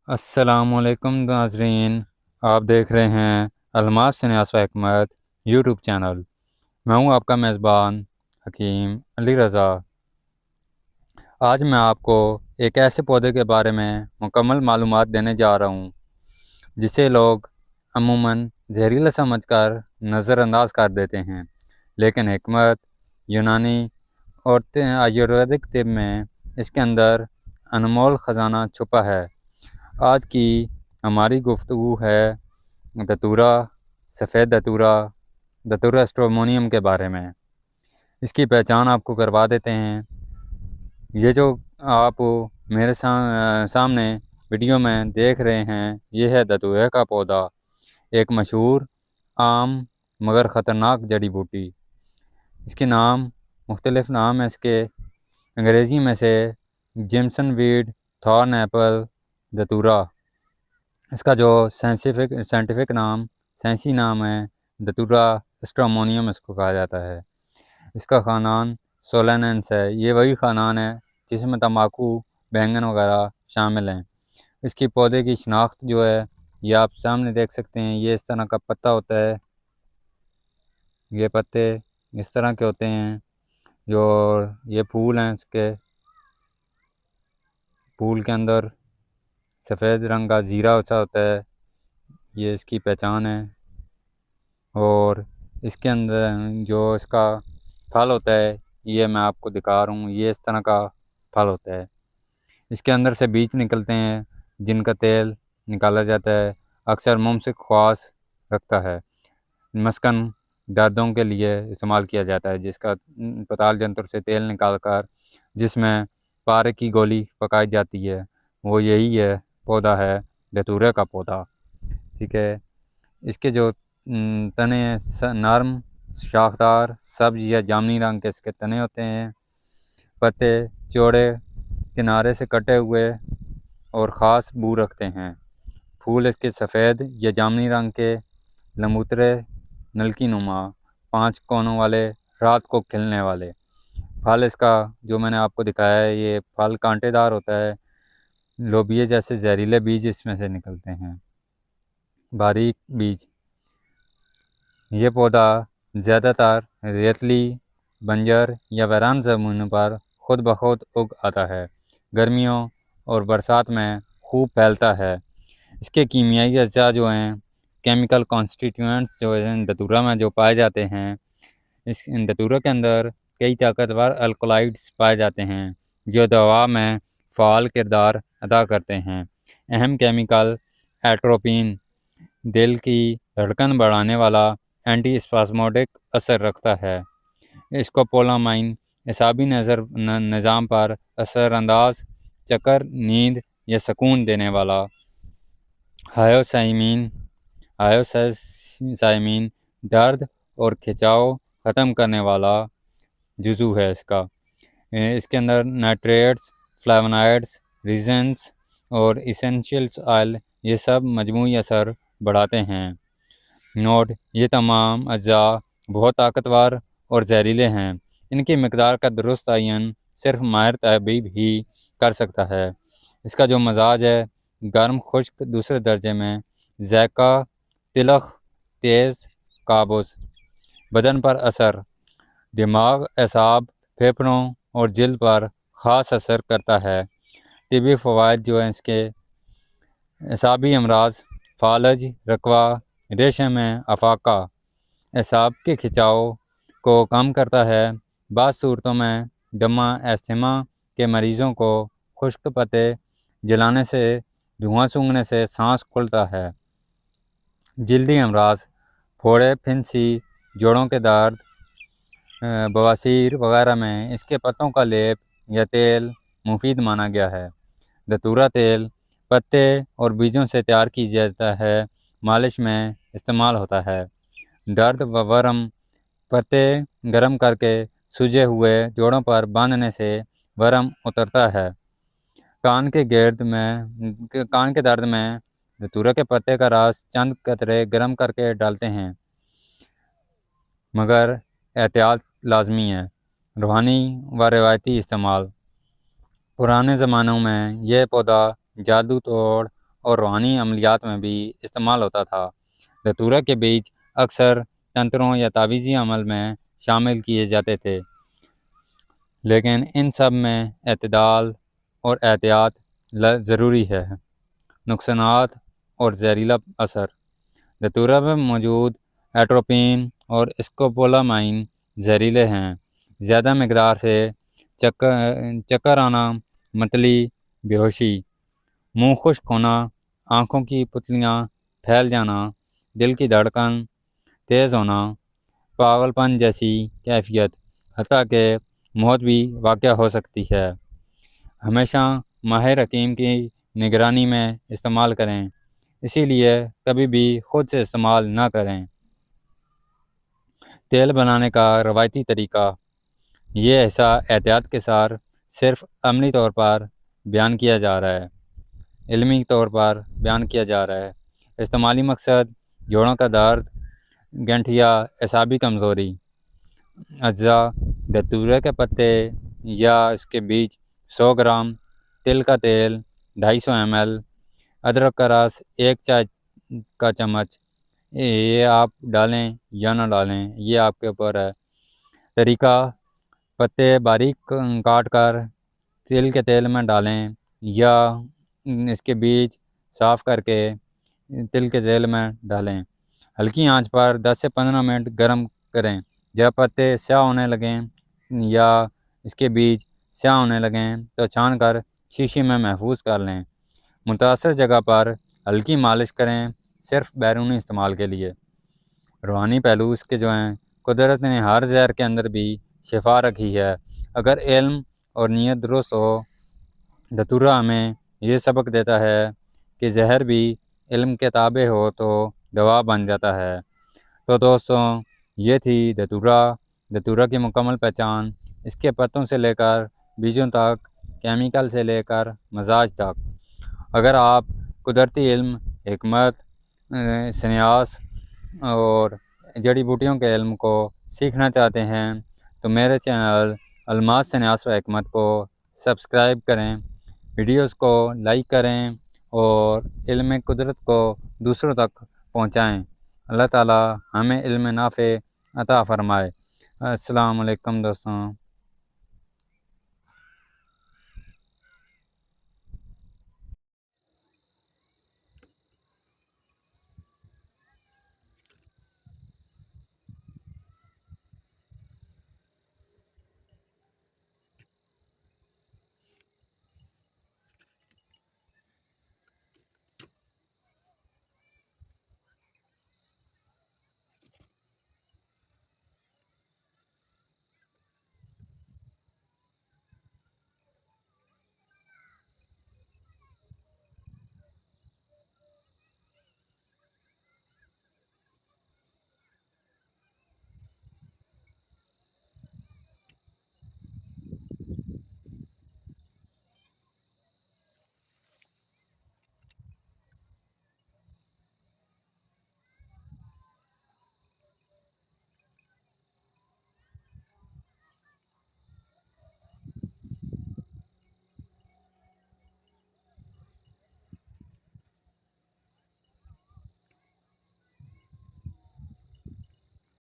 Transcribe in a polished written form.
السلام علیکم ناظرین، آپ دیکھ رہے ہیں الماس سنیاس و حکمت یوٹیوب چینل۔ میں ہوں آپ کا میزبان حکیم علی رضا۔ آج میں آپ کو ایک ایسے پودے کے بارے میں مکمل معلومات دینے جا رہا ہوں جسے لوگ عموماً زہریلا سمجھ کر نظر انداز کر دیتے ہیں، لیکن حکمت، یونانی اور آیورویدک طب میں اس کے اندر انمول خزانہ چھپا ہے۔ آج کی ہماری گفتگو ہے دتورا، سفید دتورا اسٹرومونیم کے بارے میں۔ اس کی پہچان آپ کو کروا دیتے ہیں۔ یہ جو آپ میرے سامنے ویڈیو میں دیکھ رہے ہیں، یہ ہے دتورے کا پودا، ایک مشہور عام مگر خطرناک جڑی بوٹی۔ اس کے مختلف نام ہیں۔ اس کے انگریزی میں سے جیمسن ویڈ، تھارن ایپل، دتورا۔ اس کا جو سائنسی نام ہے دتورا اسٹرومونیم، اس کو کہا جاتا ہے۔ اس کا خاندان سولیننس ہے۔ یہ وہی خاندان ہے جس میں تمباکو، بینگن وغیرہ شامل ہیں۔ اس کی پودے کی شناخت جو ہے یہ آپ سامنے دیکھ سکتے ہیں۔ یہ اس طرح کا پتا ہوتا ہے، یہ پتے اس طرح کے ہوتے ہیں۔ جو یہ پھول ہیں، اس کے پھول کے اندر سفید رنگ کا زیرہ ہوتا ہے، یہ اس کی پہچان ہے۔ اور اس کے اندر جو اس کا پھل ہوتا ہے، یہ میں آپ کو دکھا رہا ہوں، یہ اس طرح کا پھل ہوتا ہے۔ اس کے اندر سے بیج نکلتے ہیں جن کا تیل نکالا جاتا ہے، اکثر ممسک خواص رکھتا ہے، مسکن دردوں کے لیے استعمال کیا جاتا ہے، جس کا پتال جنتر سے تیل نکال کر جس میں پارے کی گولی پکائی جاتی ہے، وہ یہی ہے، پودا ہے دتورے کا پودا۔ ٹھیک ہے۔ اس کے جو تنے ہیں نرم، شاخدار، سبز یا جامنی رنگ کے اس کے تنے ہوتے ہیں۔ پتے چوڑے، کنارے سے کٹے ہوئے اور خاص بو رکھتے ہیں۔ پھول اس کے سفید یا جامنی رنگ کے، لمبوترے، نلکی نما، 5 کونوں والے، رات کو کھلنے والے۔ پھل اس کا جو میں نے آپ کو دکھایا ہے، یہ پھل کانٹے دار ہوتا ہے، لوبیے جیسے زہریلے بیج اس میں سے نکلتے ہیں، باریک بیج۔ یہ پودا زیادہ تر ریتلی، بنجر یا ویران زمینوں پر خود بخود اگ آتا ہے۔ گرمیوں اور برسات میں خوب پھیلتا ہے۔ اس کے کیمیائی اجزاء جو ہیں، کیمیکل کانسٹیٹیوئنٹس جو ہیں دتورا میں جو پائے جاتے ہیں، اس دتورا کے اندر کئی طاقتور الکلائڈز پائے جاتے ہیں جو دوا میں فعال کردار ادا کرتے ہیں۔ اہم کیمیکل ایٹروپین، دل کی دھڑکن بڑھانے والا اینٹی اسپاسموڈک اثر رکھتا ہے۔ اسکوپولامائن اعصابی نظام پر اثر انداز، چکر، نیند یا سکون دینے والا۔ ہائیوسائمین درد اور کھچاؤ ختم کرنے والا جزو ہے اس کا۔ اس کے اندر نائٹریٹس، فلیونائڈز، ریزنس اور ایسینشیلز آئل، یہ سب مجموعی اثر بڑھاتے ہیں۔ نوٹ: یہ تمام اجزاء بہت طاقتور اور زہریلے ہیں۔ ان کی مقدار کا درست تعین صرف ماہر طبیب ہی کر سکتا ہے۔ اس کا جو مزاج ہے، گرم خشک دوسرے درجے میں، ذائقہ تلخ، تیز، قابض۔ بدن پر اثر: دماغ، اعصاب، پھیپھڑوں اور جلد پر خاص اثر کرتا ہے۔ طبی فوائد جو ہیں اس کے: اعصابی امراض، فالج، رکوہ، ریشے میں افاقہ، اعصاب کے کھچاؤ کو کم کرتا ہے۔ بعض صورتوں میں دمہ استھما کے مریضوں کو خشک پتے جلانے سے، دھواں سونگھنے سے سانس کھلتا ہے۔ جلدی امراض، پھوڑے، پھنسی، جوڑوں کے درد، بواسیر وغیرہ میں اس کے پتوں کا لیپ یا تیل مفید مانا گیا ہے۔ دتورا تیل پتے اور بیجوں سے تیار کی جاتا ہے، مالش میں استعمال ہوتا ہے۔ درد و ورم، پتے گرم کر کے سوجے ہوئے جوڑوں پر باندھنے سے ورم اترتا ہے۔ کان کے درد میں دتورا کے پتے کا رس چند قطرے گرم کر کے ڈالتے ہیں، مگر احتیاط لازمی ہے۔ روحانی و روایتی استعمال: پرانے زمانوں میں یہ پودا جادو توڑ اور روحانی عملیات میں بھی استعمال ہوتا تھا۔ دھتورا کے بیج اکثر تنتروں یا تعویذی عمل میں شامل کیے جاتے تھے، لیکن ان سب میں اعتدال اور احتیاط ضروری ہے۔ نقصانات اور زہریلا اثر: دھتورا میں موجود ایٹروپین اور اسکوپولامائن زہریلے ہیں۔ زیادہ مقدار سے چکر آنا، متلی، بے ہوشی، منہ خشک ہونا، آنکھوں کی پتلیاں پھیل جانا، دل کی دھڑکن تیز ہونا، پاگل پن جیسی کیفیت، حتیٰ کہ موت بھی واقع ہو سکتی ہے۔ ہمیشہ ماہر حکیم کی نگرانی میں استعمال کریں، اسی لیے کبھی بھی خود سے استعمال نہ کریں۔ تیل بنانے کا روایتی طریقہ: یہ ایسا احتیاط کے ساتھ صرف عملی طور پر بیان کیا جا رہا ہے، علمی طور پر بیان کیا جا رہا ہے۔ استعمالی مقصد: جوڑوں کا درد، گنٹھیا، اعصابی کمزوری۔ اجزاء: دھتورے کے پتے یا اس کے بیج 100 گرام، تل کا تیل 250 ml، ادرک کا رس 1 چائے کا چمچ۔ یہ آپ ڈالیں یا نہ ڈالیں، یہ آپ کے اوپر ہے۔ طریقہ: پتے باریک کاٹ کر تل کے تیل میں ڈالیں یا اس کے بیج صاف کر کے تل کے تیل میں ڈالیں۔ ہلکی آنچ پر 10 سے 15 منٹ گرم کریں۔ جب پتے سیاہ ہونے لگیں یا اس کے بیج سیاہ ہونے لگیں تو چھان کر شیشی میں محفوظ کر لیں۔ متاثر جگہ پر ہلکی مالش کریں، صرف بیرونی استعمال کے لیے۔ روحانی پہلو اس کے جو ہیں: قدرت نے ہر زہر کے اندر بھی شفا رکھی ہے۔ اگر علم اور نیت درست ہو، دھتورا ہمیں یہ سبق دیتا ہے کہ زہر بھی علم کے تابع ہو تو دوا بن جاتا ہے۔ تو دوستوں، یہ تھی دھتورا کی مکمل پہچان، اس کے پتوں سے لے کر بیجوں تک، کیمیکل سے لے کر مزاج تک۔ اگر آپ قدرتی علم، حکمت، سنیاس اور جڑی بوٹیوں کے علم کو سیکھنا چاہتے ہیں تو میرے چینل الماس سنیاس و حکمت کو سبسکرائب کریں، ویڈیوز کو لائک کریں اور علم قدرت کو دوسروں تک پہنچائیں۔ اللہ تعالی ہمیں علم نافع عطا فرمائے۔ السلام علیکم دوستوں۔